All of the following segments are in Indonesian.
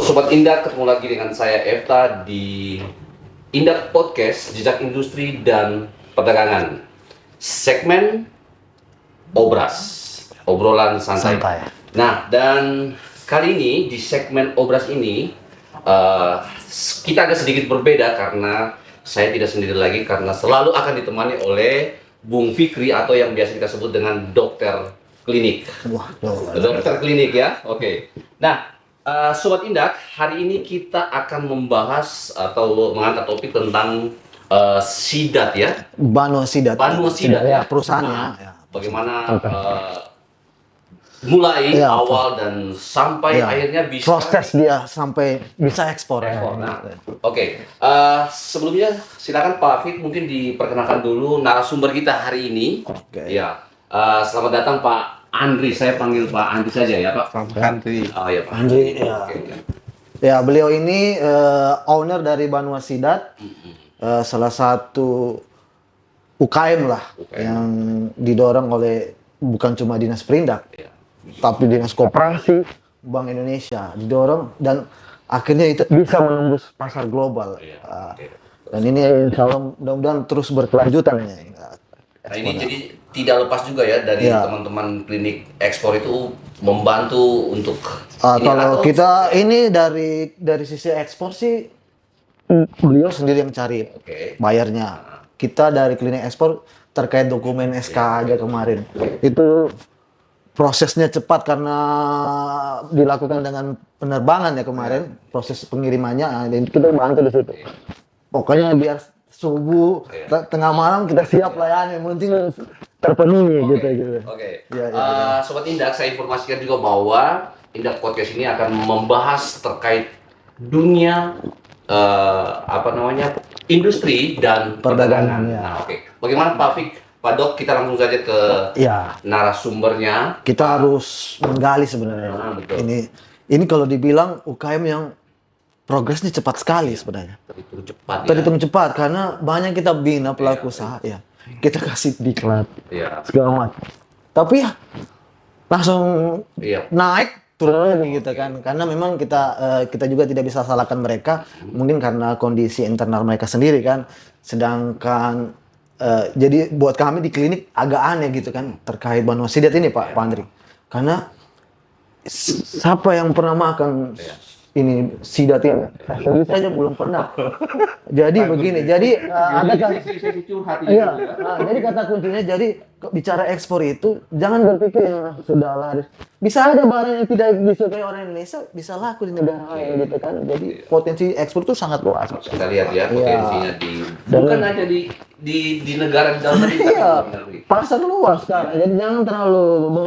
Sobat Indak, ketemu lagi dengan saya Efta di Indak Podcast, Jejak Industri dan Perdagangan. Segmen Obras, obrolan santai. Nah, dan kali ini di segmen Obras ini kita agak sedikit berbeda karena saya tidak sendiri lagi, karena selalu akan ditemani oleh Bung Fikri atau yang biasa kita sebut dengan dokter klinik. Dokter klinik ya, oke. Nah, Sobat Indak, hari ini kita akan membahas atau mengangkat topik tentang Sidat ya. Banua Sidat ya, perusahaannya. Bagaimana mulai awal dan sampai akhirnya bisa proses dia sampai bisa ekspor. Nah, oke. Sebelumnya silakan Pak Fik mungkin diperkenalkan dulu narasumber kita hari ini. Ya, selamat datang Pak Andri. Saya panggil Pak Andri saja ya Pak. Andri. Oh ya Pak Andri. Ya. Ya, beliau ini owner dari Banua Sidat, salah satu UKM lah yang didorong oleh bukan cuma Dinas Perindak, tapi Dinas Koperasi, Bank Indonesia didorong, dan akhirnya itu bisa menembus pasar global. Dan ini insya Allah mudah-mudahan terus berkelanjutan. Nah ini jadi tidak lepas juga ya dari teman-teman klinik ekspor itu membantu untuk kalau kita ini dari sisi ekspor sih beliau sendiri yang cari bayarnya. Kita dari klinik ekspor terkait dokumen SK aja kemarin itu prosesnya cepat karena dilakukan dengan penerbangan ya kemarin, proses pengirimannya, dan kita bantu di situ. Pokoknya biar subuh tengah malam kita siap layani, yang penting terpenuhi gitu. Sobat Indak, saya informasikan juga bahwa Indak Podcast ini akan membahas terkait dunia industri dan perdagangan. Nah, bagaimana Pak Fik? Pak Dok, kita langsung saja ke narasumbernya. Kita harus menggali sebenarnya. Ini kalau dibilang UKM yang progresnya cepat sekali sebenarnya. Terhitung cepat karena banyak kita bina pelaku usaha ya. Kita kasih diklat segala macam. Tapi ya langsung naik turun lagi gitu kan. Karena memang kita juga tidak bisa salahkan mereka, mungkin karena kondisi internal mereka sendiri kan. Sedangkan jadi buat kami di klinik agak aneh gitu kan terkait Banua Sidat ini Pak Andri. Karena siapa yang pernah makan ini Sidat ini? Saya saja belum pernah. Jadi begini, jadi ada kan? Jadi kata kuncinya, jadi bicara ekspor itu jangan berpikir yang sudah laris. Bisa ada barang yang tidak disukai orang Indonesia bisa laku di negara lain gitu kan. Jadi potensi ekspor itu sangat luas. Kita lihat ya potensinya bukan hanya di negara di dalam negeri. Pasar luas sekarang. Jadi jangan terlalu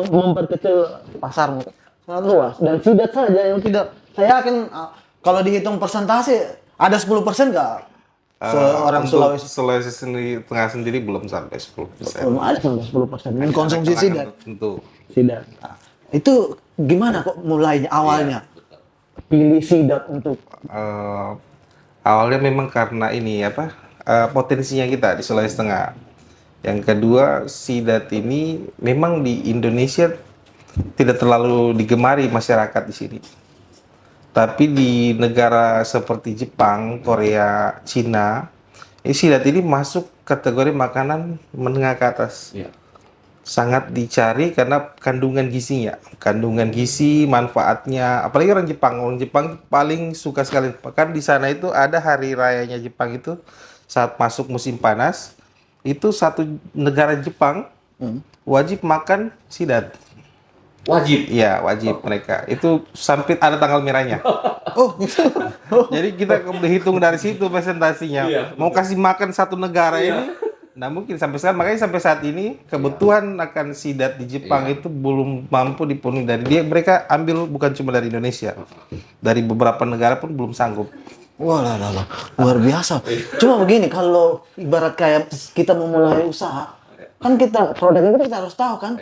memperkecil pasarmu. Sangat luas. Dan Sidat saja yang tidak, saya yakin kalau dihitung persentase ada 10% nggak seorang Sulawesi Tengah sendiri belum sampai 10%. Belum ada sampai 10%. Dan konsumsi Sidat. Tentu. Sidat. Itu gimana kok mulainya awalnya? Pilih Sidat untuk awalnya memang karena ini potensinya kita di Sulawesi Tengah. Yang kedua, Sidat ini memang di Indonesia tidak terlalu digemari masyarakat di sini. Tapi di negara seperti Jepang, Korea, Cina, Sidat ini masuk kategori makanan menengah ke atas. Sangat dicari karena kandungan gizinya, kandungan gizi, manfaatnya. Apalagi orang Jepang paling suka sekali. Bahkan di sana itu ada hari rayanya Jepang itu saat masuk musim panas, itu satu negara Jepang wajib makan Sidat. Wajib? Iya, wajib mereka. Itu sampai ada tanggal merahnya. Jadi kita hitung dari situ presentasinya. Mau kasih makan satu negara ini, nah mungkin sampai sekarang. Makanya sampai saat ini kebutuhan akan Sidat di Jepang itu belum mampu dipenuhi dari dia. Mereka ambil bukan cuma dari Indonesia, dari beberapa negara pun belum sanggup. Wah, luar biasa. Cuma begini, kalau ibarat kayak kita memulai usaha, kan kita produknya kita harus tahu kan.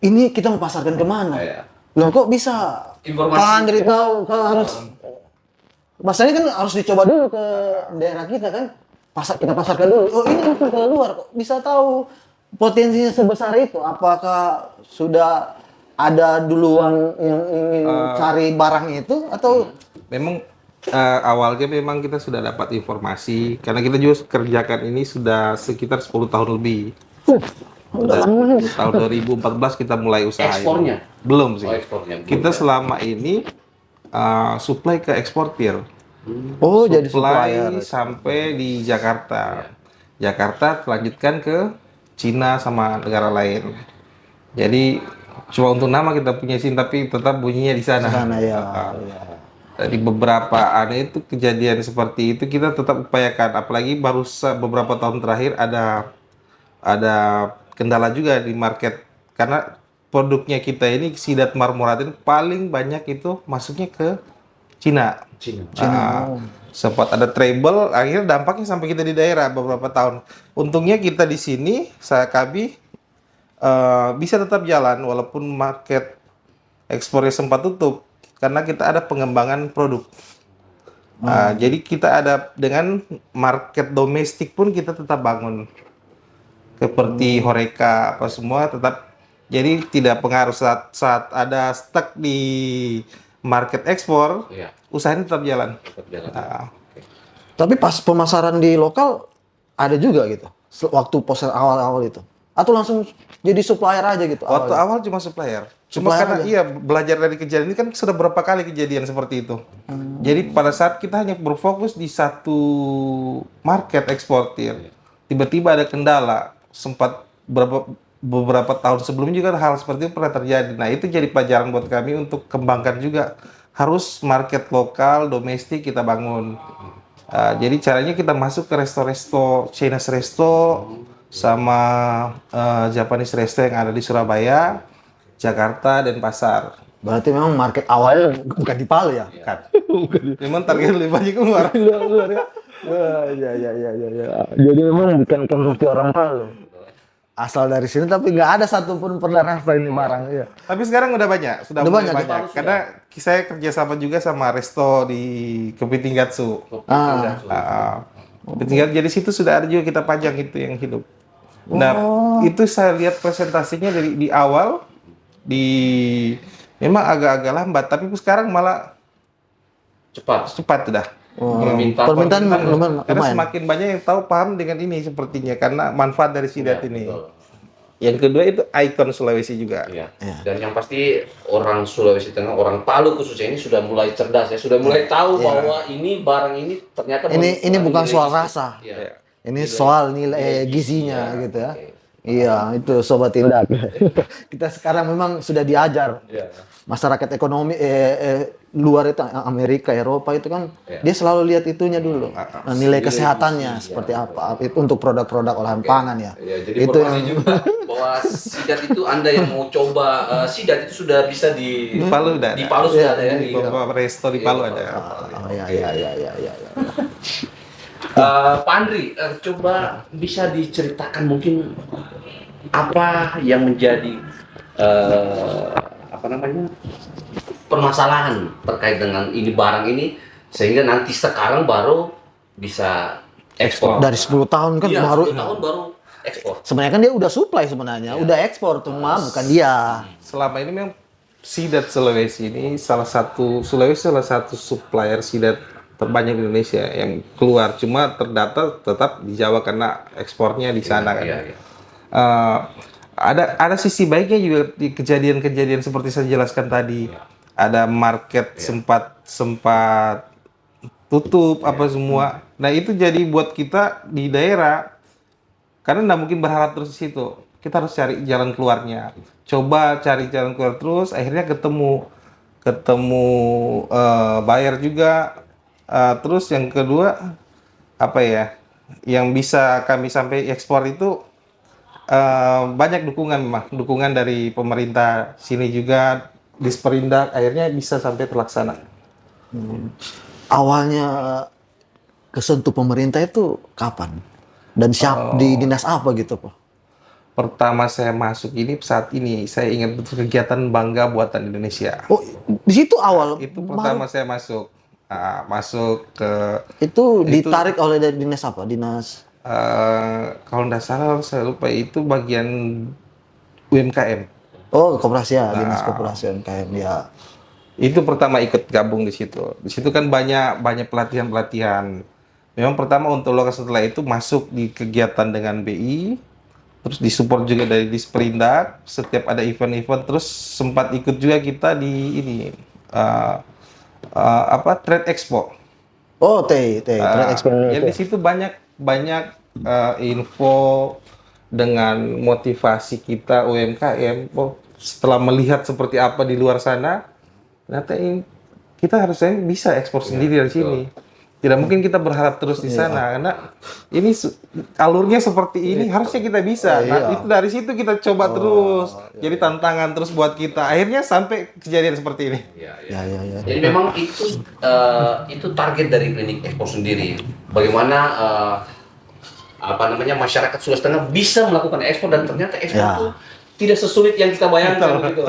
Ini kita mau pasarkan kemana? Loh kok bisa? Pak Andri tahu kalau harus masalahnya kan harus dicoba dulu ke daerah kita kan. Kita pasarkan dulu. Oh ini langsung ke luar kok bisa tahu potensinya sebesar itu? Apakah sudah ada duluan yang ingin cari barang itu atau Memang awalnya memang kita sudah dapat informasi karena kita juga kerjakan ini sudah sekitar 10 tahun lebih. udah lama nih. Tahun 2014 kita mulai usaha ini. Ekspornya? Belum sih. Oh, ekspornya belum, Kita ya. selama ini supply ke eksportir. Oh, jadi Supply supplier. sampai di Jakarta. Jakarta lanjutkan ke Cina sama negara lain. Jadi cuma untuk nama kita punya SIM tapi tetap bunyinya di sana. Sana ya. Ya. Dari beberapa ada itu kejadian seperti itu kita tetap upayakan. Apalagi baru beberapa tahun terakhir ada kendala juga di market karena produknya kita ini sidat marmoratin paling banyak itu masuknya ke Cina. Cina. Sempat ada trouble, akhirnya dampaknya sampai kita di daerah beberapa tahun. Untungnya kita di sini, kami bisa tetap jalan walaupun market ekspornya sempat tutup karena kita ada pengembangan produk. Jadi kita ada dengan market domestik pun kita tetap bangun. Seperti Horeca apa semua tetap jadi tidak pengaruh saat ada stuck di market ekspor, Iya. usahanya tetap jalan. Tetap jalan. Tapi pas pemasaran di lokal ada juga gitu. Waktu poster awal-awal itu. Atau langsung jadi supplier aja gitu. Waktu awalnya? awal cuma supplier. Cuma Supplier karena aja? iya belajar dari kejadian ini kan sudah berapa kali kejadian seperti itu. Jadi pada saat kita hanya berfokus di satu market eksportir, tiba-tiba ada kendala. Sempat beberapa tahun sebelumnya juga hal seperti itu pernah terjadi. Nah itu jadi pelajaran buat kami untuk kembangkan juga. Harus market lokal, domestik kita bangun. Jadi caranya kita masuk ke resto-resto, Chinese resto, sama Japanese resto yang ada di Surabaya, Jakarta, dan pasar. Berarti memang market awalnya bukan di Palu ya? Kan. Memang target lebih banyak keluar. Luar ya. Ya. Jadi memang bukan konsumsi orang Palu. Asal dari sini tapi nggak ada satupun pernah rasa ini barang ya. Tapi sekarang udah banyak, sudah Udah mulai banyak, banyak. Karena saya kerjasama juga sama resto di Kepiting Gatsu. Kepiting Gatsu, jadi situ sudah ada juga kita pajang itu yang hidup. Nah, itu saya lihat presentasinya dari di awal memang agak-agak lambat, tapi sekarang malah cepat sudah. Permintaan lumayan. Karena semakin banyak yang tahu paham dengan ini sepertinya karena manfaat dari sidat ini. betul. Yang kedua itu ikon Sulawesi juga. Iya. Dan yang pasti orang Sulawesi Tengah, orang Palu khususnya ini sudah mulai cerdas ya, sudah mulai tahu bahwa ini barang ini ternyata Ini bukan soal rasa. Iya. Ini soal nilai gizinya gitu ya. Iya, itu sobat tindak. Kita sekarang memang sudah diajar. Masyarakat ekonomi luar itu Amerika, Eropa itu kan dia selalu lihat itunya dulu. Nilai kesehatannya seperti apa. Itu untuk produk-produk olahan pangan ya. Jadi Itu informasi juga bahwa sidat itu Anda yang mau coba sidat itu sudah bisa di Palu udah di ada. Palu sudah ada ya. Di beberapa resto di Palu ada. Oh, ya. Pak Andri, coba bisa diceritakan mungkin apa yang menjadi permasalahan terkait dengan ini barang ini sehingga nanti sekarang baru bisa ekspor. Dari 10 tahun kan Iya, baru 10 tahun baru ekspor. sebenarnya kan dia udah supply sebenarnya, udah ekspor cuma bukan dia. Selama ini memang sidat Sulawesi ini salah satu supplier sidat terbanyak di Indonesia yang keluar. Cuma terdata tetap di Jawa karena ekspornya di sana kan. Iya. Ada sisi baiknya juga di kejadian-kejadian seperti saya jelaskan tadi. Ada market sempat tutup apa semua. Nah itu jadi buat kita di daerah karena nggak mungkin berharap terus di situ. Kita harus cari jalan keluarnya. Coba cari jalan keluar terus. Akhirnya ketemu buyer juga. Terus yang kedua apa ya? Yang bisa kami sampai ekspor itu banyak dukungan dari pemerintah sini juga. Disperindak akhirnya bisa sampai terlaksana. Awalnya kesentuh pemerintah itu kapan? Dan di dinas apa gitu, Pak? Pertama saya masuk ini saat ini saya ingat betul kegiatan Bangga Buatan Indonesia. Oh, di situ awal. Itu pertama saya masuk. Masuk ke Itu ditarik oleh dari dinas apa? Dinas kalau nggak salah saya lupa itu bagian UMKM. Oh, koperasi ya, dinas koperasi UMKM ya. Itu pertama ikut gabung di situ. Di situ kan banyak pelatihan-pelatihan. Memang pertama untuk lokas, setelah itu masuk di kegiatan dengan BI, terus disupport juga dari Disperindak. Setiap ada event-event, terus sempat ikut juga kita di ini Trade Expo. Oh, Trade Expo Jadi Indonesia. di situ banyak info dengan motivasi kita UMKM. Oh, setelah melihat seperti apa di luar sana, ternyata kita harusnya bisa ekspor sendiri dari sini. Tidak mungkin kita berharap terus di sana, karena ini alurnya seperti ini, harusnya kita bisa. Nah, itu dari situ kita coba terus. Jadi tantangan terus buat kita. Akhirnya sampai kejadian seperti ini. Ya. Jadi memang itu target dari klinik ekspor sendiri. Bagaimana masyarakat Sulawesi Tengah bisa melakukan ekspor, dan ternyata ekspor itu tidak sesulit yang kita bayangkan gitu.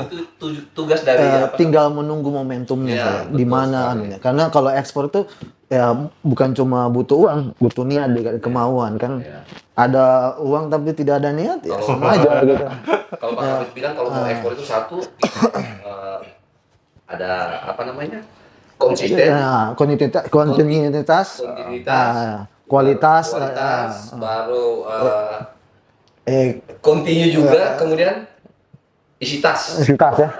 Itu tugas dari tinggal menunggu momentumnya di mana anunya. Karena kalau ekspor itu ya bukan cuma butuh uang, butuh niat, kemauan kan. Ada uang tapi tidak ada niat ya sama aja gitu. Kalau Pak Habib bilang kalau mau ekspor itu satu ada konsisten, kontinuitas, kualitas, baru continue juga, kemudian isi tas. ya.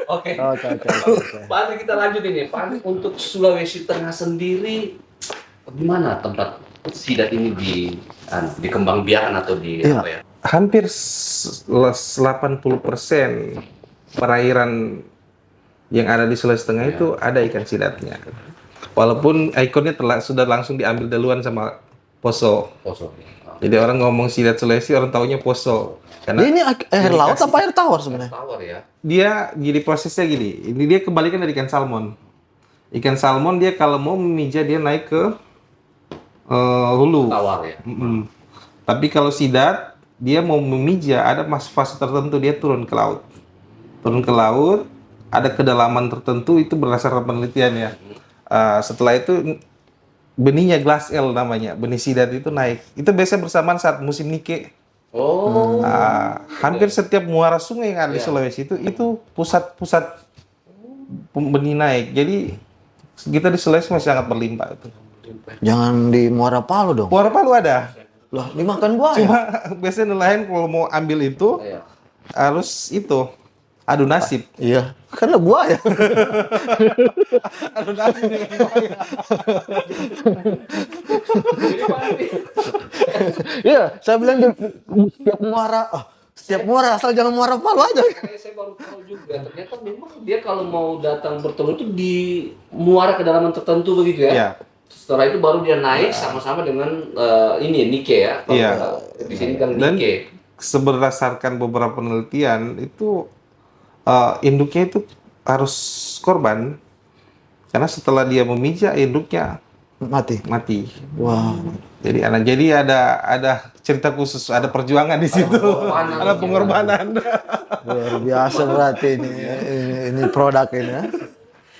Oke. Oke. Pak Andri, kita lanjut ini. Pak Andri, untuk Sulawesi Tengah sendiri, gimana tempat sidat ini dikembangbiakan atau apa ya? Hampir 80% perairan yang ada di Sulawesi Tengah itu ada ikan sidatnya. Walaupun ikonnya sudah langsung diambil duluan sama Poso. Jadi orang ngomong sidat Sulawesi, orang taunya Poso. Karena ini air laut apa air tawar sebenarnya? Tawar ya. Dia jadi prosesnya gini. Ini dia kebalikan dari ikan salmon. Ikan salmon dia kalau mau memijah dia naik ke hulu. Tawar ya. Tapi kalau sidat dia mau memijah ada fase tertentu, dia turun ke laut. Turun ke laut, ada kedalaman tertentu, itu berdasarkan penelitian ya. Setelah itu benihnya glass L namanya, benih sidat itu naik. Itu biasanya bersamaan saat musim nike. Hampir setiap muara sungai yang ada di Sulawesi itu pusat benih naik. Jadi kita di Sulawesi masih sangat berlimpah itu. Jangan di Muara Palu dong. Muara Palu ada. Loh, dimakan buaya. Cuma biasanya nelayan kalau mau ambil itu harus adu nasib. Iya, karena buaya. Adu nasib dengan buaya. Iya, saya bilang setiap muara asal jangan Muara Palu aja. Saya baru tahu juga, ternyata memang dia kalau mau datang bertelur itu di muara kedalaman tertentu begitu ya. Iya. Setelah itu baru dia naik sama-sama dengan nike ya. Iya. Di sini kan Dan nike. berdasarkan beberapa penelitian itu induknya itu harus korban, karena setelah dia memijak induknya mati. Wah. Jadi ada cerita khusus, ada perjuangan di situ, ada pengorbanan. Luar biasa berarti ini produk ini ya.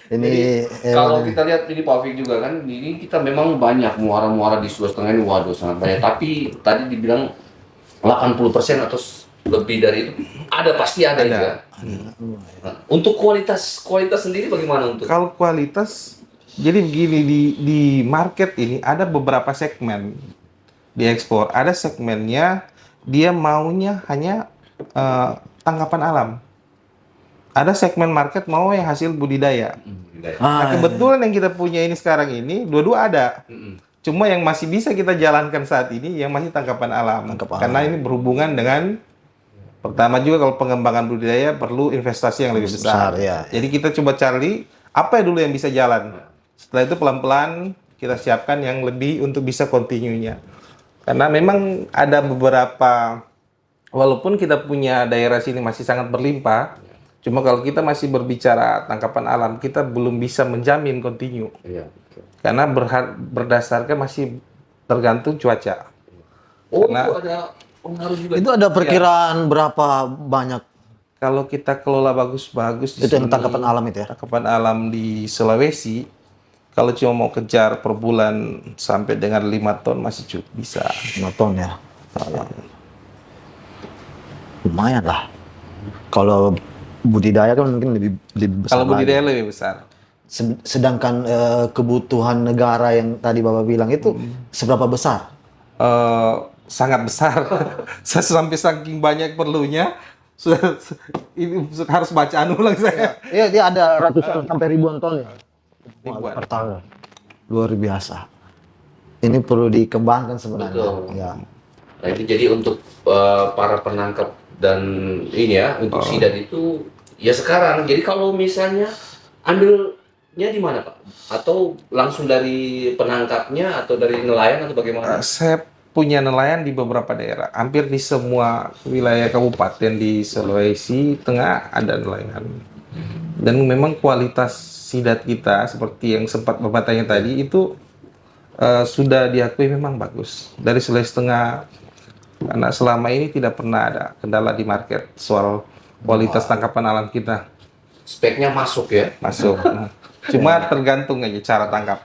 Ini Kalau kita lihat ini Pak Fik juga kan, ini kita memang banyak muara-muara di Sulawesi Tengah ini, waduh sangat banyak. Tapi tadi dibilang 80% atau lebih dari itu pasti ada. Juga. Untuk kualitas sendiri bagaimana untuk? Kalau kualitas, jadi begini, di market ini ada beberapa segmen di ekspor. Ada segmennya dia maunya hanya tangkapan alam. Ada segmen market mau yang hasil budidaya. Nah, kebetulan yang kita punya ini sekarang ini dua-dua ada. Cuma yang masih bisa kita jalankan saat ini yang masih tangkapan alam. Karena ini berhubungan dengan, pertama juga kalau pengembangan budidaya perlu investasi yang lebih besar. Ya. Jadi kita coba cari apa dulu yang bisa jalan. Setelah itu pelan-pelan kita siapkan yang lebih untuk bisa continue-nya. Karena memang ada beberapa, walaupun kita punya daerah sini masih sangat berlimpah, cuma kalau kita masih berbicara tangkapan alam, kita belum bisa menjamin continue. Karena berdasarkan masih tergantung cuaca. Karena itu ada pengaruh juga. Itu ada perkiraan berapa banyak? Kalau kita kelola bagus-bagus di Itu yang sini, tangkapan alam itu ya? Tangkapan alam di Sulawesi, kalau cuma mau kejar per bulan sampai dengan 5 ton masih cukup bisa. 5 ton ya. lumayan lah. Kalau budidaya kan mungkin lebih besar. Kalau lagi. budidaya lebih besar. Sedangkan kebutuhan negara yang tadi Bapak bilang itu seberapa besar? Sangat besar. Saya sampai saking banyak perlunya, ini harus bacaan ulang saya. Iya, dia ada ratusan sampai ribuan ton ya. Ribuan. Per tahun. Luar biasa. Ini perlu dikembangkan sebenarnya. Betul. Ya. Nah itu jadi untuk para penangkap dan ini ya untuk sidat itu ya sekarang. Jadi kalau misalnya ambilnya di mana Pak? Atau langsung dari penangkapnya atau dari nelayan atau bagaimana? Saya punya nelayan di beberapa daerah, hampir di semua wilayah kabupaten di Sulawesi Tengah ada nelayan. Dan memang kualitas sidat kita seperti yang sempat Bapak tanya tadi itu sudah diakui memang bagus dari Sulawesi Tengah. Karena selama ini tidak pernah ada kendala di market soal kualitas tangkapan alam kita. Speknya masuk ya? Masuk. Cuma tergantung aja cara tangkap.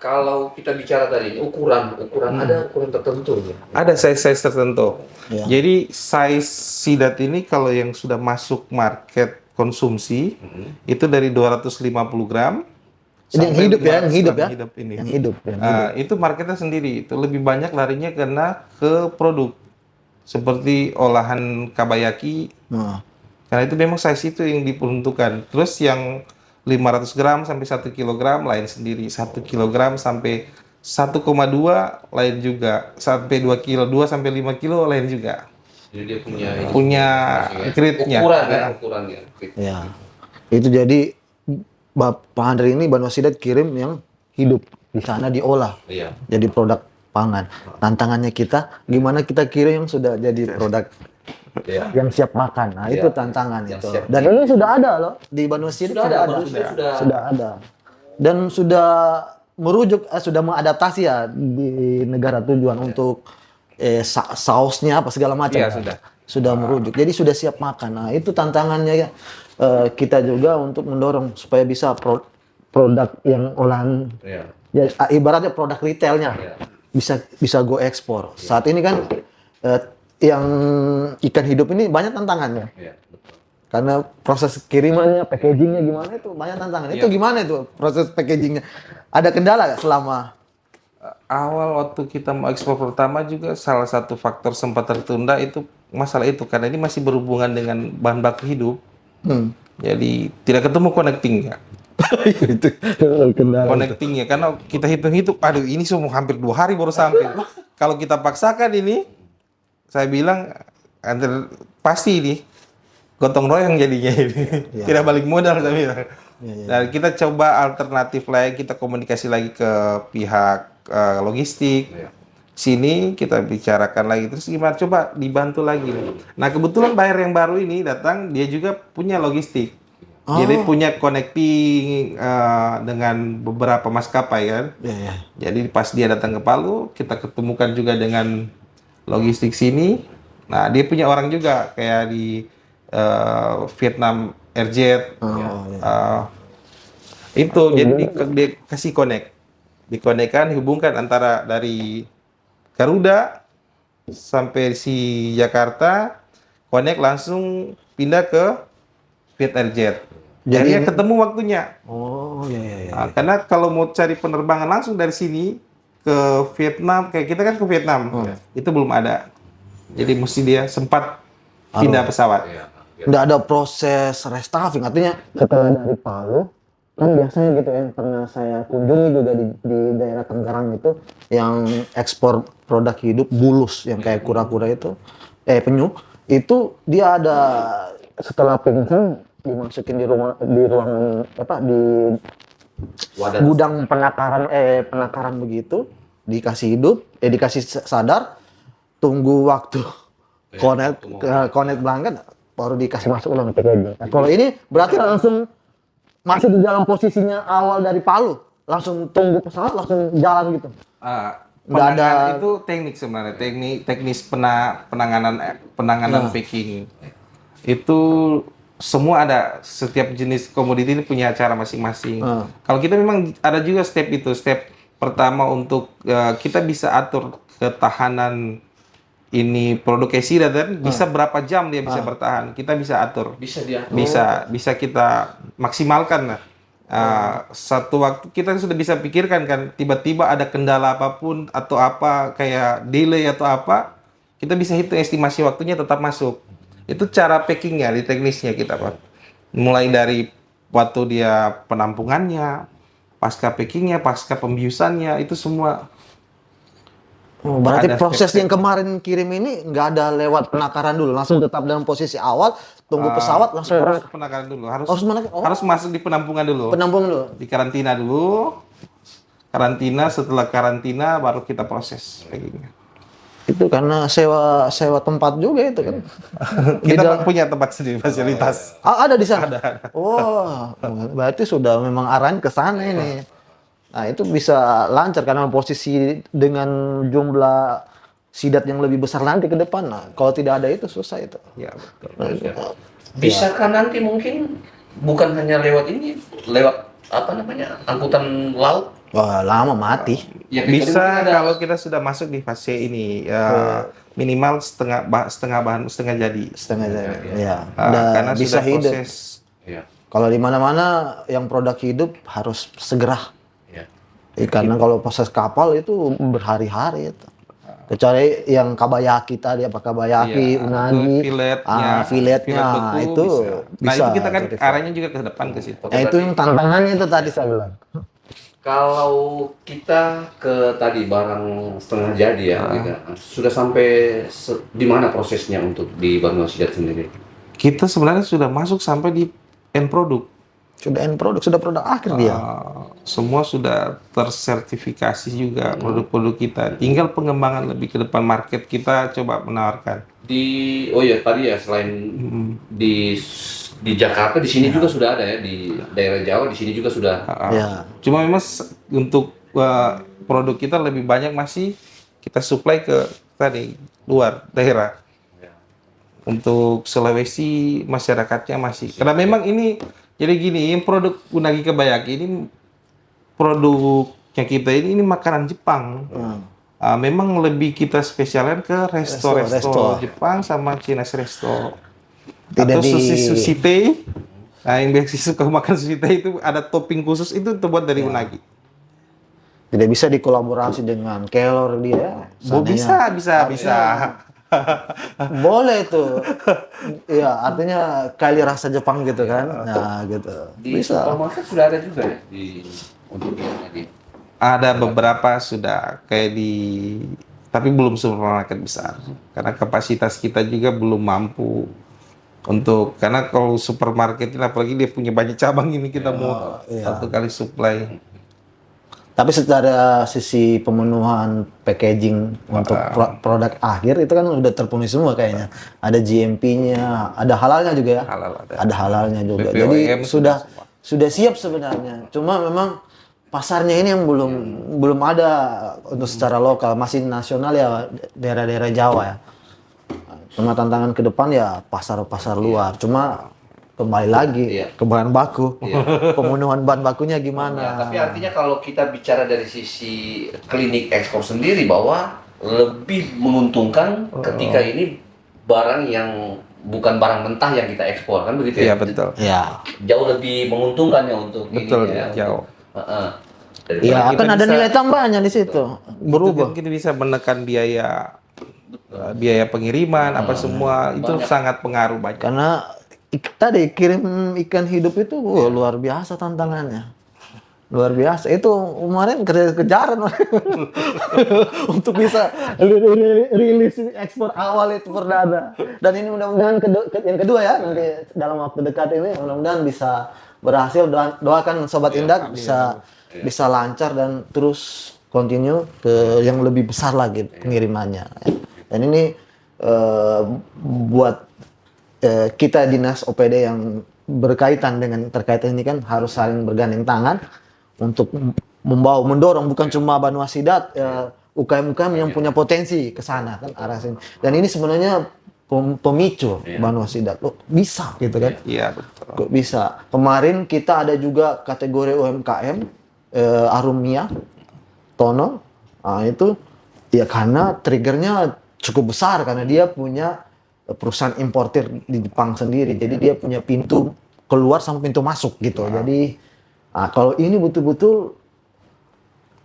Kalau kita bicara tadi ukuran ada ukuran tertentu ya? Ada size-size tertentu. Ya. Jadi size sidat ini kalau yang sudah masuk market konsumsi itu dari 250 gram. Ini yang hidup ya, yang hidup ya. Hidup ini. Yang hidup. Itu marketnya sendiri. Itu lebih banyak larinya ke produk seperti olahan kabayaki. Nah, Karena itu memang size itu yang diperuntukkan. Terus yang 500 gram sampai 1 kilogram lain sendiri. 1 kilogram sampai 1,2 lain juga. Sampai 2 kilo, 2 sampai 5 kilo lain juga. Jadi dia Punya grade-nya. Ukurannya. ya. Itu jadi Pak Andri ini Banua Sidat kirim yang hidup di sana diolah. Iya. Jadi produk pangan. Tantangannya kita gimana kita kirim yang sudah jadi produk Iya. yang siap makan. Nah, Iya. itu tantangan Yang itu. siap. Dan ini sudah ada loh di Banua Sidat Sudah ada, sudah. sudah. Ada. Dan sudah merujuk sudah mengadaptasi ya di negara tujuan untuk sausnya apa segala macam. Iya, kan? Sudah merujuk. Jadi sudah siap makan. Nah, itu tantangannya ya. Kita juga untuk mendorong supaya bisa produk yang olahan Iya. ya, ibaratnya produk retailnya Iya. bisa go ekspor. Saat ini kan yang ikan hidup ini banyak tantangannya. Iya, betul. Karena proses kirimannya, packagingnya gimana itu banyak tantangan. Itu gimana itu proses packagingnya? Ada kendala nggak selama? Awal waktu kita mau ekspor pertama juga salah satu faktor sempat tertunda itu masalah itu karena ini masih berhubungan dengan bahan baku hidup. Jadi tidak ketemu connectingnya. Itu kendala. Connectingnya karena kita hitung-hitung, aduh ini semua hampir 2 hari baru sampai. Kalau kita paksakan ini, saya bilang pasti ini gotong royong jadinya ini. Ya. Tidak balik modal saya bilang. Ya. Nah, kita coba alternatif lain, kita komunikasi lagi ke pihak logistik. Iya. Sini kita bicarakan lagi, terus gimana coba dibantu lagi. Nah kebetulan buyer yang baru ini datang, dia juga punya logistik. Jadi punya connecting dengan beberapa maskapai kan. Ya. Jadi pas dia datang ke Palu, kita ketemukan juga dengan logistik sini. Nah dia punya orang juga kayak di Vietnam Airjet. Itu jadi dia kasih connect, dikonekkan, hubungkan antara dari Garuda sampai si Jakarta, connect langsung pindah ke Viet Airjet. Jadi ketemu waktunya. Oh, ya. Nah, karena kalau mau cari penerbangan langsung dari sini ke Vietnam, kayak kita kan ke Vietnam, itu belum ada. Jadi mesti dia sempat pindah pesawat. Iya. Nggak ada proses restuffing, artinya setelah dari Palu kan biasanya gitu yang pernah saya kunjungi juga di daerah Tangerang itu yang ekspor produk hidup bulus yang kayak kura-kura itu penyu itu dia ada setelah pingsan dimasukin di ruangan di Wadah. gudang penakaran begitu dikasih hidup dikasih sadar tunggu waktu connect berangkat baru dikasih masuk ulang packaging. Nah, kalau ini berarti langsung masih di dalam posisinya awal dari Palu, langsung tunggu pesawat, langsung jalan gitu. Nggak ada ada- itu teknik sebenarnya, teknis penanganan packing. Itu semua ada, setiap jenis komoditi ini punya cara masing-masing. Kalau kita memang ada juga step pertama untuk kita bisa atur ketahanan ini produk kayak sidat kan bisa berapa jam dia bisa bertahan, kita bisa atur. Bisa dia. Bisa kita maksimalkan lah. Satu waktu kita sudah bisa pikirkan kan, tiba-tiba ada kendala apapun atau apa kayak delay atau apa, kita bisa hitung estimasi waktunya tetap masuk. Itu cara packingnya di teknisnya kita Pak. Mulai dari waktu dia penampungannya, pasca packingnya, pasca pembiusannya, itu semua. Oh, berarti Ada proses step-step. yang kemarin kirim ini nggak ada lewat penakaran dulu, langsung tetap dalam posisi awal, tunggu pesawat langsung Harus penakaran dulu, harus masuk di penampungan dulu. penampung dulu. Di karantina dulu. Karantina, setelah karantina baru kita proses packingnya. Itu karena sewa tempat juga itu kan. Kita punya tempat sendiri fasilitas. Ada di sana. Oh, berarti sudah memang arahan ke sana ini. Nah, itu bisa lancar karena posisi dengan jumlah sidat yang lebih besar nanti ke depan. Nah, kalau tidak ada itu susah itu. Ya betul. Bisakah nanti mungkin bukan hanya lewat ini, lewat apa namanya, angkutan laut? Wah, lama mati. Ya, Bisa kalau kita sudah masuk di fase ini minimal setengah jadi. Setengah jadi. Ya, Karena bisa sudah hidup. proses. Ya. Kalau di mana-mana yang produk hidup harus segera. Ya. Karena kalau proses kapal itu berhari-hari itu. Kecuali yang kabayaki tadi, apa kabayaki, Iya, unagi, filetnya filetnya, filet beku itu Nah bisa. itu kita kan certified. arahnya juga ke depan ke situ. Itu yang tantangannya itu tadi saya bilang. Kalau kita ke tadi barang setengah jadi ya, gitu. Sudah sampai di mana prosesnya untuk di Banua Sidat sendiri? Kita sebenarnya sudah masuk sampai di end product. Sudah end produk, sudah produk akhir dia. Semua sudah tersertifikasi juga produk-produk kita. Tinggal pengembangan lebih ke depan, market kita coba menawarkan. Oh ya tadi ya, selain di Jakarta, di sini juga sudah ada ya, di daerah Jawa di sini juga sudah. Ya. Cuma memang untuk produk kita lebih banyak masih kita supply ke tadi luar daerah. Untuk Sulawesi masyarakatnya masih. Karena memang ini jadi gini, yang produk unagi kabayaki ini produknya kita ini makanan Jepang. Memang lebih kita spesialkan ke resto Jepang sama Chinese resto. Tidak Atau sushi tei. Nah, yang biasa suka makan sushi tei itu ada topping khusus itu terbuat dari unagi. Tidak bisa dikolaborasi dengan Kelor dia. Bisa. Boleh tuh. Ya, artinya kali rasa Jepang gitu kan. Nah, gitu. Di Bisa. supermarket sudah ada juga ya untuk unagi. Ada beberapa sudah kayak tapi belum supermarket besar. Karena kapasitas kita juga belum mampu karena kalau supermarket ini apalagi dia punya banyak cabang ini kita mau satu kali supply. Tapi secara sisi pemenuhan packaging untuk produk akhir itu kan udah terpenuhi semua kayaknya. Ada GMP-nya, ada halalnya juga ya. Halal ada. Ada halalnya juga. BPOM Jadi sudah sudah siap sebenarnya. Cuma memang pasarnya ini yang belum ada untuk secara lokal, masih nasional ya daerah-daerah Jawa ya. Cuma tantangan ke depan ya pasar-pasar luar. Cuma kembali lagi ke bahan baku, pemenuhan bahan bakunya gimana? Ya, tapi artinya kalau kita bicara dari sisi klinik ekspor sendiri bahwa lebih menguntungkan ketika ini barang yang bukan barang mentah yang kita ekspor kan begitu ya? Iya betul. Ya. Jauh lebih menguntungkan ya untuk Betul ini ya. jauh. Daripada Iya, kita akan ada bisa- nilai tambahnya di situ. Berubah. Itu kan kita bisa menekan biaya pengiriman apa semua itu sangat pengaruh banyak. Karena tadi kirim ikan hidup itu luar biasa tantangannya. Luar biasa. Itu kemarin kejaran untuk bisa rilis ekspor awal itu perdana. Dan ini mudah-mudahan yang kedua ya, nanti dalam waktu dekat ini mudah-mudahan bisa berhasil. Doakan Sobat Indak bisa lancar dan terus continue ke yang lebih besar lagi pengirimannya. Dan ini buat kita dinas OPD yang berkaitan dengan terkait ini kan harus saling bergandeng tangan untuk mendorong bukan cuma Banua Sidat, UKM-UKM yang punya potensi ke sana kan arah sini. Dan ini sebenarnya pemicu Banua Sidat. Loh, bisa gitu kan? Iya betul. Kok bisa? Kemarin kita ada juga kategori UMKM Arumia Tono. Nah, itu ya karena triggernya cukup besar karena dia punya perusahaan importir di Jepang sendiri. Jadi dia punya pintu keluar sama pintu masuk gitu. Jadi kalau ini betul-betul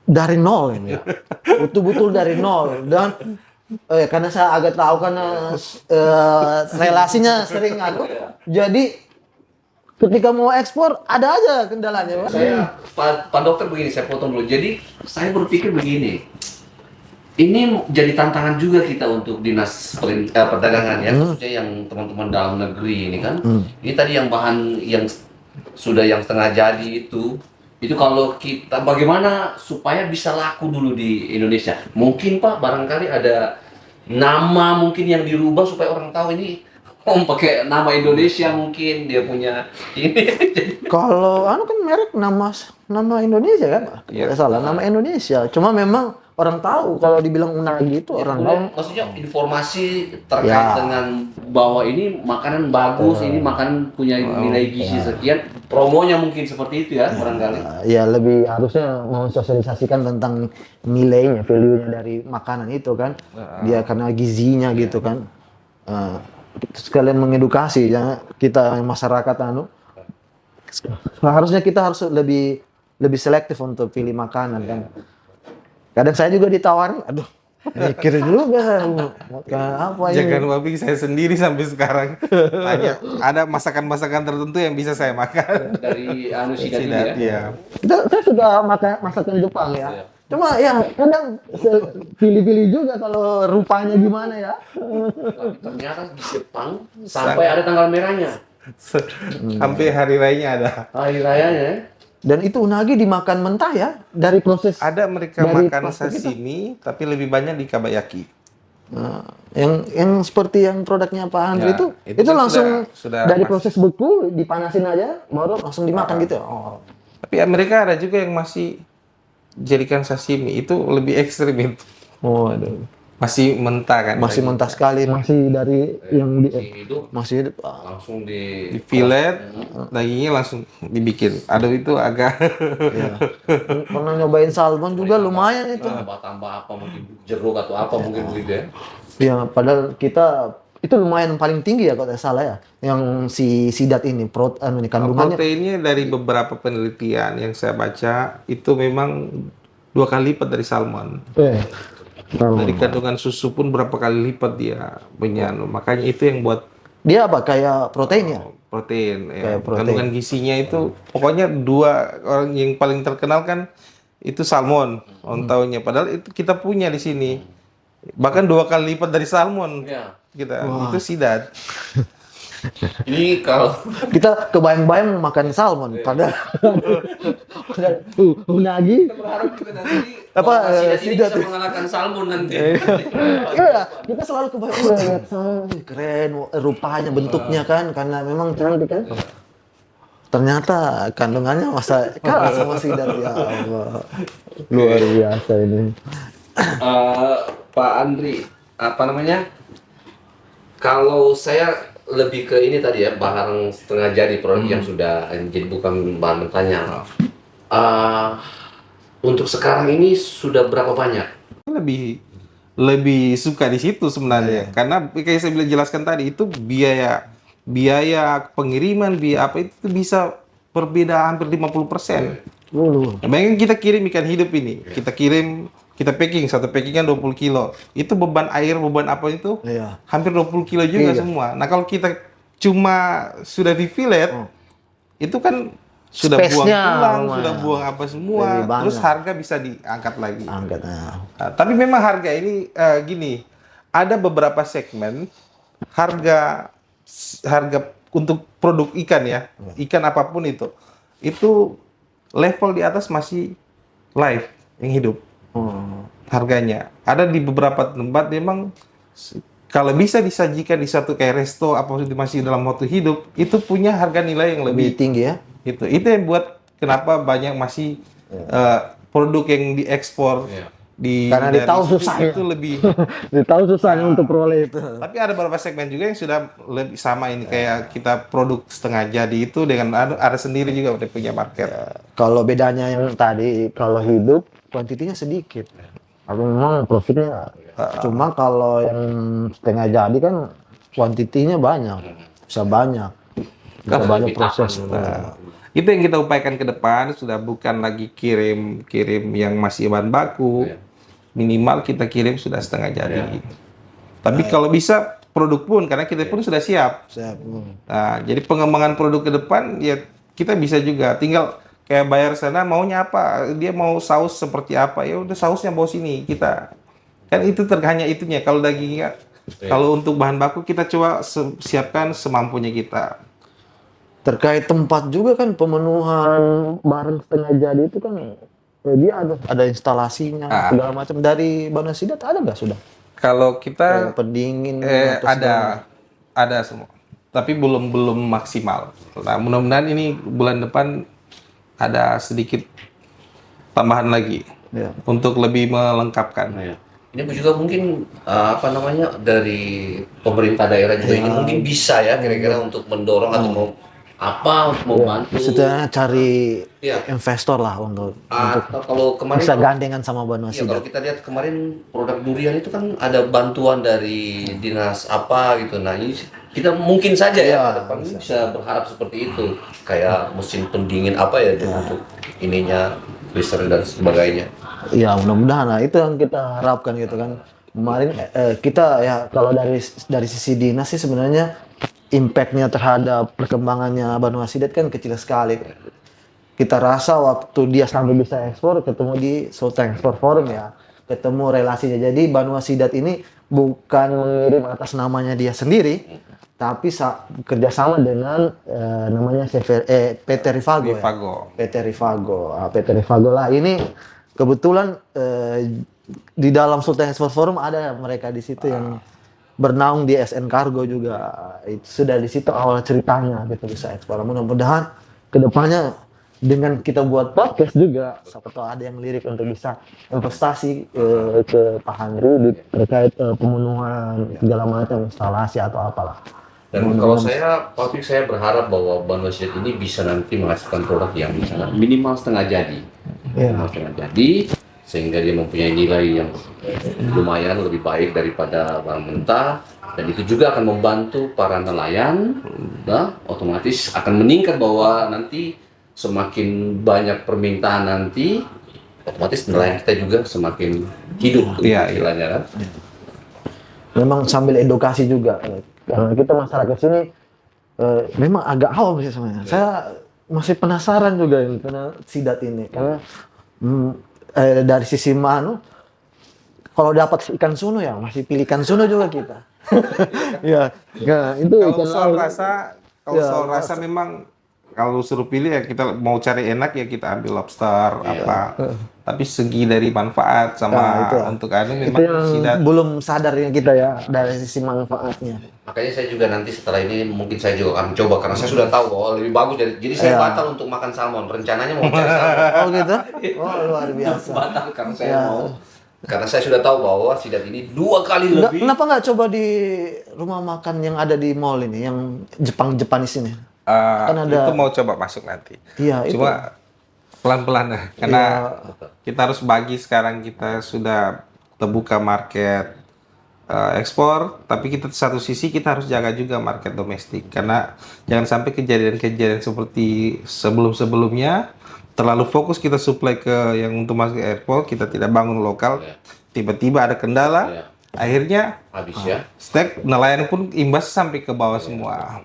dari nol ini ya. Betul-betul dari nol. Dan karena saya agak tahu karena relasinya sering jadi ketika mau ekspor ada aja kendalanya. Saya Pak Dokter begini, saya potong dulu. Jadi saya berpikir begini, ini jadi tantangan juga kita untuk dinas perdagangan ya, khususnya yang teman-teman dalam negeri ini kan. Ini tadi yang bahan yang sudah yang setengah jadi itu kalau kita bagaimana supaya bisa laku dulu di Indonesia. Mungkin Pak barangkali ada nama mungkin yang dirubah supaya orang tahu ini pakai nama Indonesia, mungkin dia punya ini. Kalau kan merek nama Indonesia kan, Iya. tidak salah nama Indonesia. Cuma memang orang tahu kalau dibilang unagi itu orang tahu. Maksudnya informasi terkait dengan bahwa ini makanan bagus, ini makanan punya nilai gizi sekian, promonya mungkin seperti itu ya barangkali. Ya lebih harusnya mau sosialisasikan tentang nilainya, value-nya dari makanan itu kan. Dia karena gizinya gitu kan. Sekalian mengedukasi ya kita masyarakat harusnya kita harus lebih selektif untuk pilih makanan kan. Kadang saya juga ditawarin, aduh mikir dulu makan apa ini. Jangan wabi saya sendiri sampai sekarang. Tanya, ada masakan-masakan tertentu yang bisa saya makan. Dari Sidat ini ya. Iya. Saya suka makan masakan Jepang ya. Cuma ya kadang pilih-pilih juga kalau rupanya gimana ya. Tapi ternyata di Jepang sampai ada tanggal merahnya. Sampai hari rayanya ada. Hari rayanya ya. Dan itu unagi dimakan mentah ya dari proses. Ada mereka Dari makan plastik sashimi, tapi lebih banyak di kabayaki. Yang seperti yang produknya Pak Andri Ya, itu itu kan langsung sudah dari mas- proses beku dipanasin aja baru langsung dimakan gitu. Oh. Tapi mereka ada juga yang masih jadikan sashimi, itu lebih ekstrim itu. Oh, aduh. Masih mentah kan? Masih mentah sekali, masih dari yang Hidup masih hidup. langsung di Di fillet, dagingnya langsung dibikin. Aduh itu agak Ya. Pernah nyobain salmon juga lumayan itu. tambah apa mungkin jeruk atau apa mungkin begitu ya. Ya, padahal kita itu lumayan paling tinggi ya kalau tidak salah ya. Yang si sidat ini kandungannya. proteinnya dari beberapa penelitian yang saya baca itu memang 2 kali lipat dari salmon. Dari kandungan susu pun berapa kali lipat dia punya. Makanya itu yang buat Dia apa kayak protein ya? protein. Ya. Kayak protein. Kandungan gizinya itu pokoknya 2 orang yang paling terkenal kan itu salmon, orang taunya. Padahal itu kita punya di sini. Bahkan 2 kali lipat dari salmon. Ya. Kita itu sidat. Ini kalau Kita kebayang-bayang makan salmon padahal unagi berharap juga nanti Apa, Sidat ini sidat bisa mengalahkan salmon nanti. iya, kita selalu kebayang lihat salmon keren rupanya bentuknya kan karena memang cantik kan. Ternyata kandungannya masa kalah sama sidat ya Allah. Luar biasa ini. Pak Andri, apa namanya? Kalau saya lebih ke ini tadi ya, barang setengah jadi produk yang sudah jadi bukan bahan mentahnya. Untuk sekarang ini sudah berapa banyak? Lebih suka di situ sebenarnya. Karena kayak saya bilang jelaskan tadi itu biaya pengiriman, biaya apa itu bisa berbeda hampir 50%. Nah, bayangin kita kirim ikan hidup ini, kita packing, satu packing kan 20 kilo. Itu beban air, beban apa itu? Iya. Hampir 20 kilo juga Iya. semua. Nah, kalau kita cuma sudah di fillet, itu kan sudah buang Space-nya tulang, lumayan. sudah buang apa semua. Lebih banyak. Terus harga bisa diangkat lagi. Angkatnya. Nah, tapi memang harga ini gini, ada beberapa segmen harga untuk produk ikan ya, ikan apapun itu level di atas masih live yang hidup. Harganya ada di beberapa tempat memang kalau bisa disajikan di satu kayak resto apa masih dalam waktu hidup itu punya harga nilai yang Lebih lebih tinggi ya. itu yang buat kenapa banyak masih produk yang diekspor Karena dari dia tahu sini susahnya. itu lebih. Dia tahu susahnya untuk peroleh itu. Tapi ada beberapa segmen juga yang sudah lebih sama ini kayak kita produk setengah jadi itu dengan ada sendiri juga udah punya market. Kalau bedanya yang tadi kalau hidup kuantitinya sedikit. Tapi memang profitnya cuma kalau yang setengah jadi kan kuantitinya banyak, bisa banyak, bisa banyak proses. Nah, itu yang kita upayakan ke depan, sudah bukan lagi kirim yang masih bahan baku, minimal kita kirim sudah setengah jadi. Tapi kalau bisa produk pun, karena kita pun sudah siap. Siap. Nah, jadi pengembangan produk ke depan ya kita bisa juga tinggal kayak bayar sana maunya apa, dia mau saus seperti apa, ya udah sausnya bawa sini kita. Kan itu hanya itunya. Kalau dagingnya, kalau untuk bahan baku kita coba siapkan semampunya kita. Terkait tempat juga kan pemenuhan barang setengah jadi itu kan dia ada instalasinya segala macam dari Banu Sidat ada nggak sudah? Kalau kita Kayak pendingin atau ada semua, tapi belum maksimal. Nah, mudah-mudahan ini bulan depan ada sedikit tambahan lagi untuk lebih melengkapkan. Ini juga mungkin dari pemerintah daerah juga ini mungkin bisa ya kira-kira untuk mendorong atau untuk membantu. Maksudnya cari investor lah untuk kalau kemarin bisa gandengan sama Banu Iya, Sidat. kalau kita lihat kemarin produk durian itu kan ada bantuan dari dinas apa gitu. Nah, ini kita mungkin saja ke depan bisa berharap seperti itu. Kayak mesin pendingin apa ya untuk ininya, freezer dan sebagainya. Ya mudah-mudahan lah itu yang kita harapkan gitu kan. Kemarin kita ya kalau dari sisi dinas sih sebenarnya impact-nya terhadap perkembangannya Banu Sidat kan kecil sekali. Kita rasa waktu dia sampai bisa ekspor ketemu di Sultan Export Forum ya, ketemu relasinya. Jadi Banu Sidat ini bukan mengirim atas namanya dia sendiri, tapi kerjasama dengan namanya PT Rivago. PT Rivago. PT Rivago lah ini kebetulan di dalam Sultan Export Forum ada mereka di situ yang bernaung di SN Cargo juga. Itu sudah di situ awal ceritanya kita bisa ekspor. Mudah-mudahan kedepannya dengan kita buat podcast juga, siapa tahu ada yang lirik untuk bisa investasi ke Pak Handri terkait pemenuhan segala macam instalasi atau apalah. Dan kalau saya berharap bahwa Banu Sidat ini bisa nanti menghasilkan produk yang minimal setengah jadi. Minimal setengah jadi, sehingga dia mempunyai nilai yang lumayan lebih baik daripada barang mentah, dan itu juga akan membantu para nelayan. Nah, otomatis akan meningkat bahwa nanti semakin banyak permintaan nanti, otomatis nelayan kita juga semakin hidup istilahnya kan. Memang sambil edukasi juga, karena kita masyarakat sini memang agak awam sih sebenarnya. Saya masih penasaran juga ini karena sidat ini, karena dari sisi kalau dapat ikan sunu ya masih pilih ikan sunu juga kita. Ya, itu kalau ikan soal rasa memang kalau suruh pilih ya kita mau cari enak ya kita ambil lobster apa. Tapi segi dari manfaat sama untuk memang itu yang sidat belum sadarnya kita ya dari sisi manfaatnya. Makanya saya juga nanti setelah ini mungkin saya juga akan coba karena saya sudah tahu bahwa lebih bagus jadi saya batal untuk makan salmon. Rencananya mau cari salmon. Oh gitu? Oh luar biasa. Batal karena saya karena saya sudah tahu bahwa sidat ini 2 kali lebih. Kenapa nggak coba di rumah makan yang ada di mall ini, yang Jepang-Jepanis ini? Kan ada. Itu mau coba masuk nanti. Iya, cuma pelan-pelan ya, karena kita harus bagi sekarang kita sudah terbuka market ekspor, tapi kita satu sisi kita harus jaga juga market domestik karena jangan sampai kejadian-kejadian seperti sebelum-sebelumnya terlalu fokus kita supply ke yang untuk masuk ekspor, kita tidak bangun lokal, tiba-tiba ada kendala, akhirnya habis ya. Stek nelayan pun imbas sampai ke bawah semua.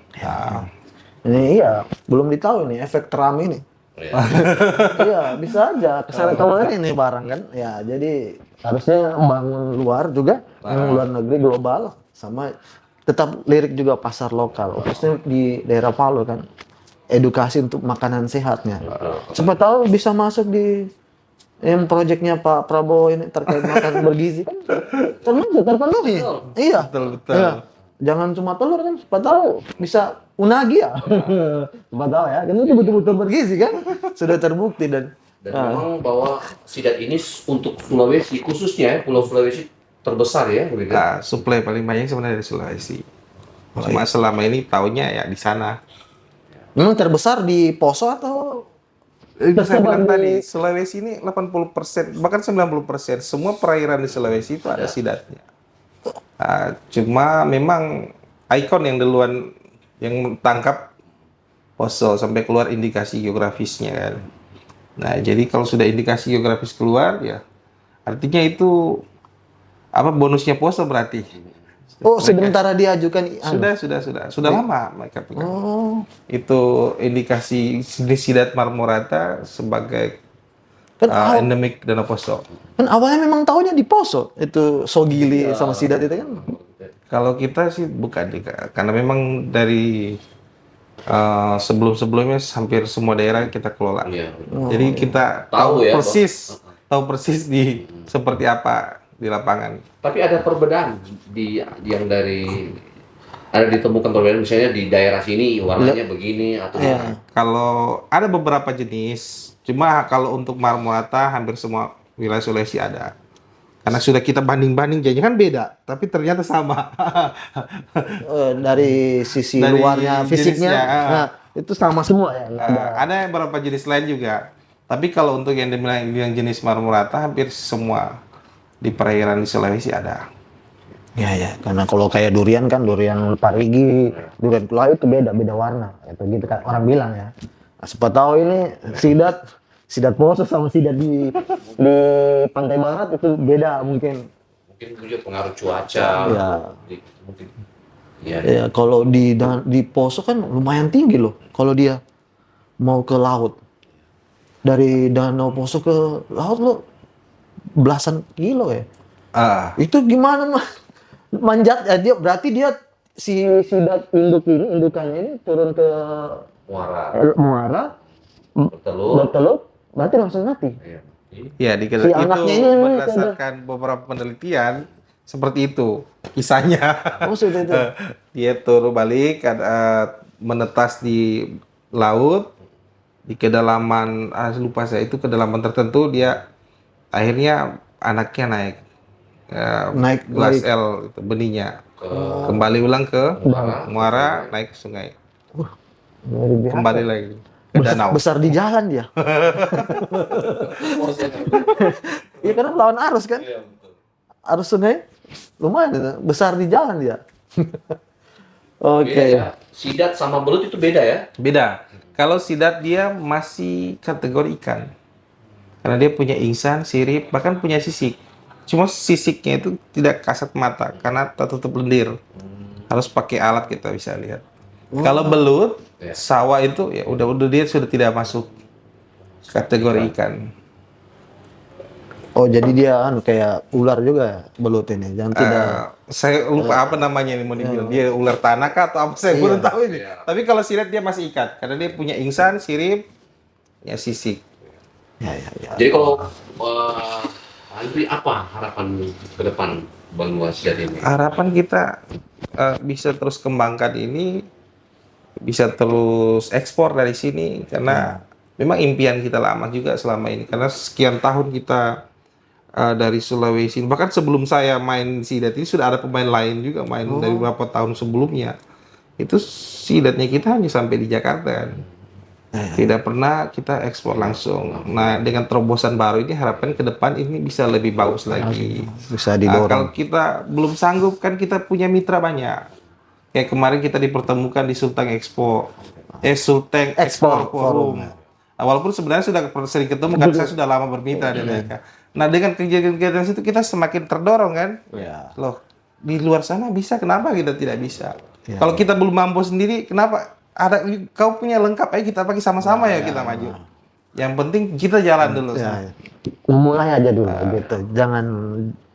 Ini belum ditahu nih efek Trump ini. Iya, bisa aja kesana kemarin ini barang kan. Ya, jadi harusnya bangun luar juga, yang luar negeri global, sama tetap lirik juga pasar lokal. Khususnya di daerah Palu kan, edukasi untuk makanan sehatnya. Siapa tahu bisa masuk di yang proyeknya Pak Prabowo ini terkait makan bergizi kan, terpenuhi. Iya, betul. Iya. Jangan cuma telur kan, siapa tahu bisa unagi ya. Siapa tahu ya, kan itu betul-betul bergizi kan, sudah terbukti dan memang bahwa sidat ini untuk Sulawesi khususnya Pulau Sulawesi terbesar ya begitu. Nah, suplai paling banyak sebenarnya dari Sulawesi. Cuma selama ini taunya ya di sana. Memang terbesar di Poso atau Saya bilang tadi, Sulawesi ini 80%, bahkan 90%, semua perairan di Sulawesi itu ada sidatnya. Cuma memang ikon yang duluan yang tangkap Poso sampai keluar indikasi geografisnya kan. Nah, jadi kalau sudah indikasi geografis keluar ya artinya itu apa bonusnya Poso berarti. Oh, sementara diajukan Sudah lama mereka pegang. Itu indikasi jenis sidat marmorata sebagai Kan endemik Danau Poso. Kan awalnya memang tahunya di Poso itu Sogili sama Sidat itu kan. Kalau kita sih bukan karena memang dari sebelum-sebelumnya hampir semua daerah kita kelola. Jadi kita tahu persis di seperti apa di lapangan. Tapi ada perbedaan yang dari ada ditemukan perbedaan misalnya di daerah sini warnanya begini atau Kalau ada beberapa jenis, cuma kalau untuk marmorata hampir semua wilayah Sulawesi ada. Karena sudah kita banding-banding, jadinya kan beda, tapi ternyata sama. Dari sisi luarnya, fisiknya, nah, itu sama semua ya. Ada beberapa jenis lain juga. Tapi kalau untuk yang jenis marmorata hampir semua di perairan di Sulawesi ada. Ya, karena kalau kayak durian kan, durian Parigi, durian Pulau itu beda warna, itu gitu kan orang bilang ya. Nah, siapa tahu ini sidat Poso sama sidat di pantai barat itu beda mungkin. Mungkin juga pengaruh cuaca. Ya. Mungkin. Ya, kalau di Poso kan lumayan tinggi loh. Kalau dia mau ke laut, dari Danau Poso ke laut lo belasan kilo ya. Itu gimana manjat ya, dia si sidat indukannya ini turun ke muara bertelur berarti langsung mati. Ya, Si anaknya ini berdasarkan beberapa penelitian seperti itu kisahnya. Oh, seperti itu. Dia turun balik menetas di laut di kedalaman lupa saya itu kedalaman tertentu, dia akhirnya anaknya naik gelas L itu benihnya kembali ulang ke muara, naik ke sungai, kembali lagi ke danau. Besar di jalan dia. Iya, karena lawan arus kan. Arus sungai lumayan itu, besar di jalan dia. Oke. Sidat sama belut itu beda ya? Beda. Kalau sidat dia masih kategori ikan. Karena dia punya ingsan, sirip, bahkan punya sisik. Cuma sisiknya itu tidak kasat mata karena tertutup lendir. Harus pakai alat kita bisa lihat. Kalau belut, sawa itu ya udah dia sudah tidak masuk kategori ikan. Oh, jadi dia kayak ular juga ya, belut ini. Jangan tidak. Saya lupa apa namanya ini mau dibilang. Dia ular tanah kah atau apa saya belum tahu ini. Tapi kalau sidat dia masih ikan karena dia punya ingsan, sirip, ya sisik. Ya. Jadi kalau Andri, apa harapan ke depan Benua Sidat ini? Harapan kita bisa terus kembangkan ini, bisa terus ekspor dari sini karena memang impian kita lama juga selama ini karena sekian tahun kita dari Sulawesi, bahkan sebelum saya main sidat ini sudah ada pemain lain juga main dari beberapa tahun sebelumnya. Itu sidatnya kita hanya sampai di Jakarta kan. Tidak pernah kita ekspor langsung. Nah, dengan terobosan baru ini harapan ke depan ini bisa lebih bagus lagi. Bisa didorong. Kalau kita belum sanggup kan kita punya mitra banyak. Kayak kemarin kita dipertemukan di Sulteng Export Forum. Nah, walaupun sebenarnya sudah sering ketemu kan, saya sudah lama bermitra dengan mereka. Nah, dengan kegiatan-kegiatan itu kita semakin terdorong kan. Loh, di luar sana bisa, kenapa kita tidak bisa? Kalau kita belum mampu sendiri, kenapa? Kau punya lengkap, ayo kita pakai sama-sama ya kita maju. Yang penting kita jalan dulu. Mulai aja dulu gitu.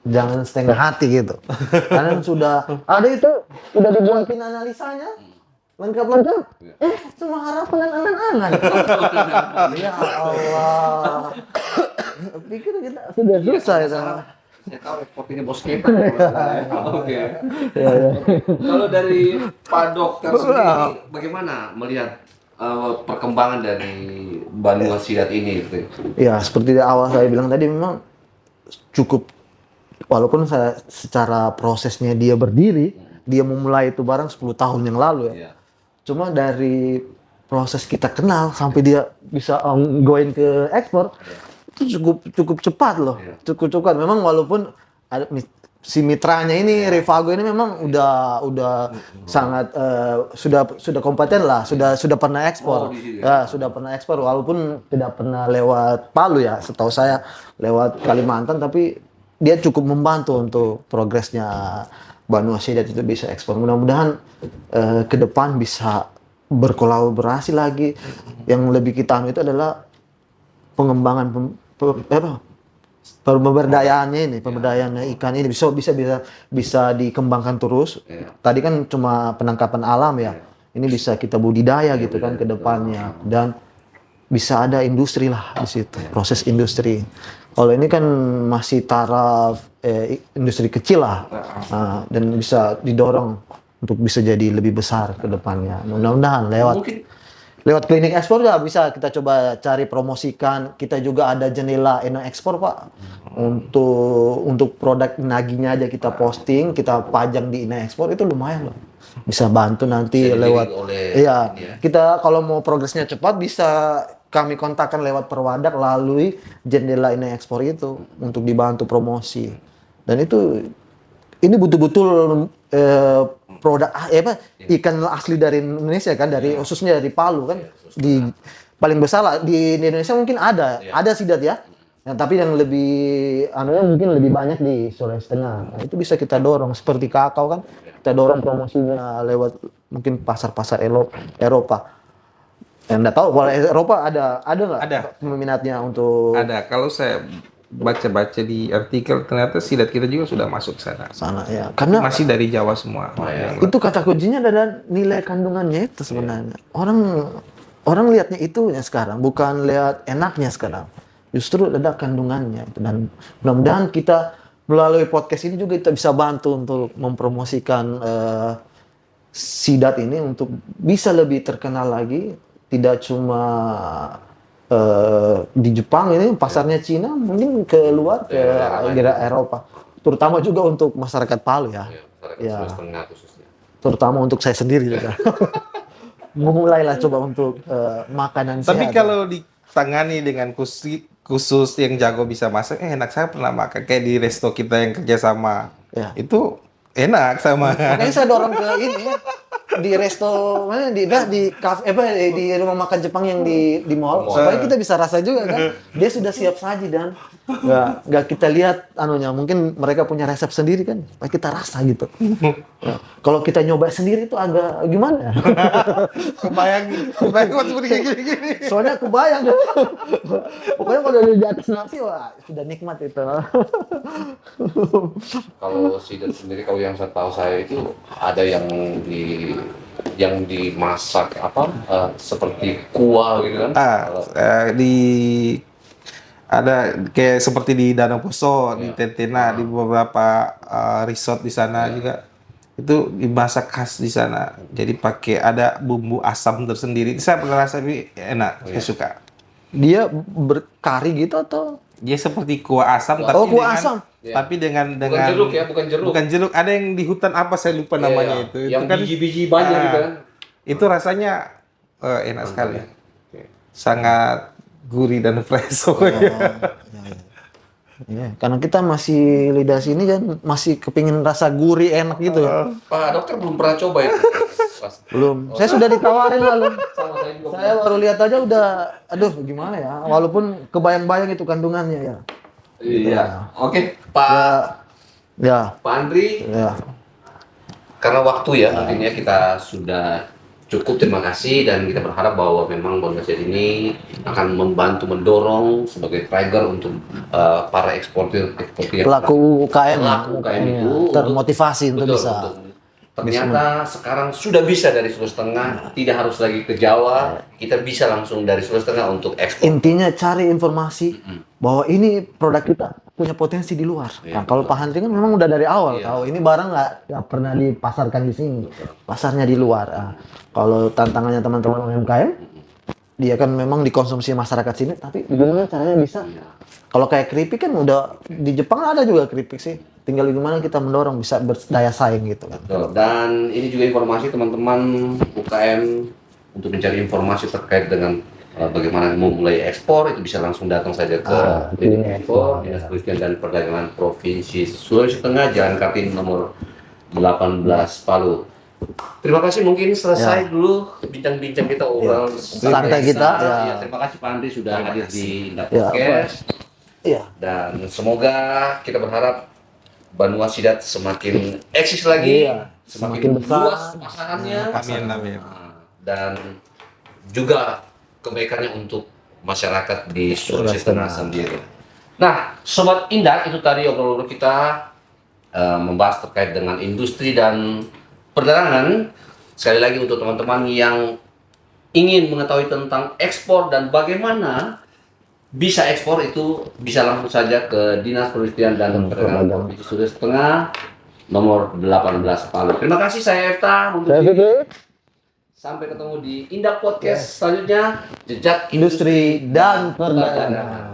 Jangan setengah hati gitu. Karena sudah ada itu udah dibuatin analisanya lengkap. Cuma harapan dan angan-angan. Ya Allah. Pikir kita sudah susah ya. Saya tahu ekspornya bos kita. Oke. Kalau dari Pak Dokter sendiri, bagaimana melihat perkembangan dari Benua Sidat ini? Ya, seperti di awal saya bilang tadi, memang cukup, walaupun saya secara prosesnya dia berdiri, dia memulai itu barang 10 tahun yang lalu ya. Cuma dari proses kita kenal sampai dia bisa ongoing ke ekspor itu cukup cepat loh, cukup cepat. Memang walaupun ada si mitranya ini Revago ini memang udah sangat sudah kompeten lah, sudah pernah ekspor. Ya, sudah pernah ekspor walaupun tidak pernah lewat Palu ya, setahu saya lewat Kalimantan, tapi dia cukup membantu untuk progresnya Banua Sidat itu bisa ekspor. Mudah-mudahan ke depan bisa berkolaborasi lagi. Yang lebih kita anu itu adalah pengembangan pemberdayaannya ini, pemberdayaan ikan ini bisa dikembangkan terus. Tadi kan cuma penangkapan alam ya. Ini bisa kita budidaya gitu kan ke depannya, dan bisa ada industri lah di situ, proses industri. Kalau ini kan masih taraf industri kecil lah, dan bisa didorong untuk bisa jadi lebih besar ke depannya. Mudah-mudahan lewat klinik ekspor ya bisa kita coba cari promosikan. Kita juga ada jendela Ena Ekspor Pak, untuk produk naginya aja kita posting, kita pajang di Ena Ekspor, itu lumayan loh. Bisa bantu nanti bisa lewat ya. Kita kalau mau progresnya cepat bisa kami kontakkan lewat Perwadak melalui jendela Ena Ekspor itu untuk dibantu promosi. Dan ini betul-betul produk ikan asli dari Indonesia kan, dari khususnya dari Palu kan, di paling besar lah di Indonesia mungkin ada sidat ya. Nah, tapi yang lebih mungkin lebih banyak di Sulawesi Tengah. Nah, itu bisa kita dorong seperti kakao kan, kita dorong promosinya lewat mungkin pasar-pasar Eropa. Enggak tahu kalau Eropa ada nggak? Ada peminatnya untuk. Ada. Kalau saya baca-baca di artikel ternyata sidat kita juga sudah masuk sana ya, karena masih dari Jawa semua. Itu kata kuncinya adalah nilai kandungannya itu sebenarnya. Orang lihatnya itu ya sekarang, bukan lihat enaknya sekarang, justru ada kandungannya. Dan mudah-mudahan kita melalui podcast ini juga kita bisa bantu untuk mempromosikan sidat ini untuk bisa lebih terkenal lagi, tidak cuma di Jepang ini pasarnya Cina, mungkin ke luar ke Eropa, terutama juga untuk masyarakat Palu ya. Sulawesi Tengah khususnya. Terutama untuk saya sendiri juga. Memulailah coba untuk makanan sehat. Tapi kalau ditangani dengan khusus yang jago bisa masak, enak. Saya pernah makan kayak di resto kita yang kerjasama, itu enak sama. Makanya saya dorong ke ini di resto mana di cafe di rumah makan Jepang yang di mall, supaya kita bisa rasa juga kan. Dia sudah siap saji dan nggak kita lihat mungkin mereka punya resep sendiri kan, supaya kita rasa gitu. Kalau kita nyoba sendiri itu agak gimana ya? Kebayang seperti kayak gini. Soalnya kebayang. Pokoknya kalau di atas nasi wah sudah nikmat itu. Kalau sidat sendiri, kalau yang saya tahu itu ada yang dimasak seperti kuah gitu kan? Ada kayak seperti di Danau Poso, di Tentena, di beberapa resort di sana juga itu dimasak khas di sana. Jadi pakai ada bumbu asam tersendiri. Saya pernah rasa ini enak, saya suka. Dia berkari gitu atau? Dia seperti kuah asam, tapi dengan bukan jeruk ya, bukan jeruk. Ada yang di hutan apa saya lupa namanya itu. Yang itu kan biji-biji banyak gitu kan. Itu rasanya enak sekali. Sangat gurih dan fresh. Ya, karena kita masih lidah sini kan masih kepingin rasa gurih enak gitu. Pak dokter belum pernah coba itu. Belum. Saya sudah ditawarin lalu. Saya baru lihat aja udah, aduh gimana ya. Walaupun kebayang-bayang itu kandungannya ya. Iya. Oke, Pak. Ya. Pak Andri. Ya. Karena waktu ya, mungkin ya kita sudah cukup. Terima kasih, dan kita berharap bahwa memang Banua Sidat ini akan membantu mendorong sebagai trigger untuk para eksportir pelaku UKM itu termotivasi untuk bisa. Ternyata sekarang sudah bisa dari Sulawesi Tengah, tidak harus lagi ke Jawa, kita bisa langsung dari Sulawesi Tengah untuk ekspor. Intinya cari informasi bahwa ini produk kita punya potensi di luar. Nah, kalau Pak Handri kan memang udah dari awal tahu ini barang nggak pernah dipasarkan di sini, pasarnya di luar. Nah, kalau tantangannya teman-teman UMKM, dia kan memang dikonsumsi masyarakat sini, tapi gimana caranya bisa? Kalau kayak keripik kan udah di Jepang ada juga keripik sih. Tinggal gimana kita mendorong bisa berdaya saing gitu kan. Dan ini juga informasi teman-teman UKM untuk mencari informasi terkait dengan bagaimana memulai ekspor, itu bisa langsung datang saja ke Dinas Perindustrian dan Perdagangan Provinsi Sulawesi Tengah, Jalan Kartini nomor 18 Palu. Terima kasih, mungkin selesai dulu bincang-bincang kita obrol santai kita. Ya, terima kasih Pak Andri sudah hadir di Indah Ya, Podcast. Iya. Dan semoga kita berharap Banua Sidat semakin eksis lagi, semakin besar. luas pasarannya, Amin. dan juga kebaikannya untuk masyarakat di Sulawesi Tengah sendiri. Nah, Sobat Indah, itu tadi obrolan kita membahas terkait dengan industri dan perdagangan. Sekali lagi untuk teman-teman yang ingin mengetahui tentang ekspor dan bagaimana bisa ekspor, itu bisa langsung saja ke Dinas Perindustrian dan Perdagangan Provinsi Sulawesi Tengah nomor 18 Palu. Terima kasih, saya Efta. Sampai ketemu di Indah Podcast selanjutnya, Jejak Industri dan Perdagangan.